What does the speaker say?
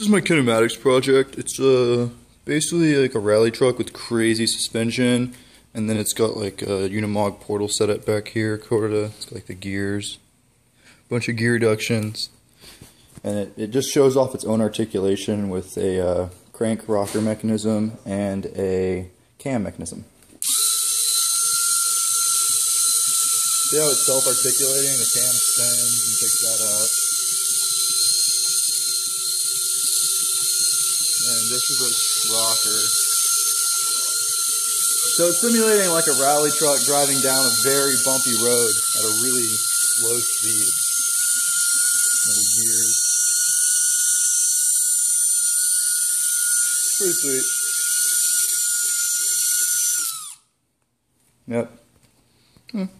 This is my kinematics project. It's basically like a rally truck with crazy suspension, and then it's got like a Unimog portal setup back here, it's got like the gears, bunch of gear reductions, and it just shows off its own articulation with a crank rocker mechanism and a cam mechanism. See how it's self-articulating? The cam spins and picks that up. And this is a rocker. So it's simulating like a rally truck driving down a very bumpy road at a really slow speed. And the gears. Pretty sweet. Yep.